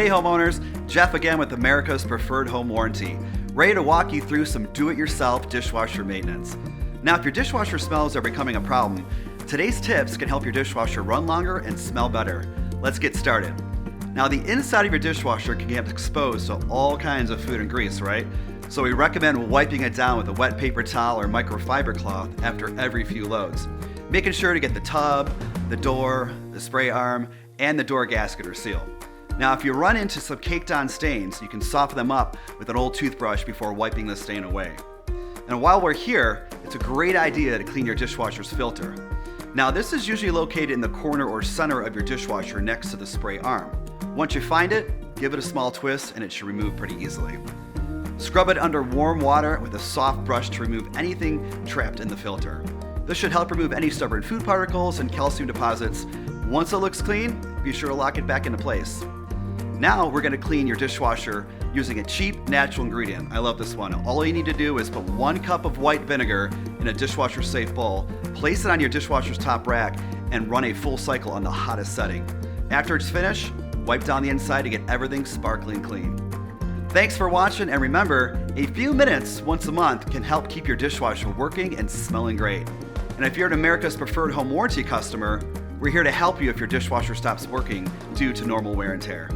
Hey homeowners, Jeff again with America's Preferred Home Warranty, ready to walk you through some do-it-yourself dishwasher maintenance. Now if your dishwasher smells are becoming a problem, today's tips can help your dishwasher run longer and smell better. Let's get started. Now the inside of your dishwasher can get exposed to all kinds of food and grease, right? So we recommend wiping it down with a wet paper towel or microfiber cloth after every few loads. Making sure to get the tub, the door, the spray arm, and the door gasket or seal. Now if you run into some caked on stains, you can soften them up with an old toothbrush before wiping the stain away. And while we're here, it's a great idea to clean your dishwasher's filter. Now this is usually located in the corner or center of your dishwasher next to the spray arm. Once you find it, give it a small twist and it should remove pretty easily. Scrub it under warm water with a soft brush to remove anything trapped in the filter. This should help remove any stubborn food particles and calcium deposits. Once it looks clean, be sure to lock it back into place. Now we're going to clean your dishwasher using a cheap natural ingredient. I love this one. All you need to do is put 1 cup of white vinegar in a dishwasher safe bowl, place it on your dishwasher's top rack, and run a full cycle on the hottest setting. After it's finished, wipe down the inside to get everything sparkling clean. Thanks for watching, and remember, a few minutes once a month can help keep your dishwasher working and smelling great. And if you're an America's Preferred Home Warranty customer, we're here to help you if your dishwasher stops working due to normal wear and tear.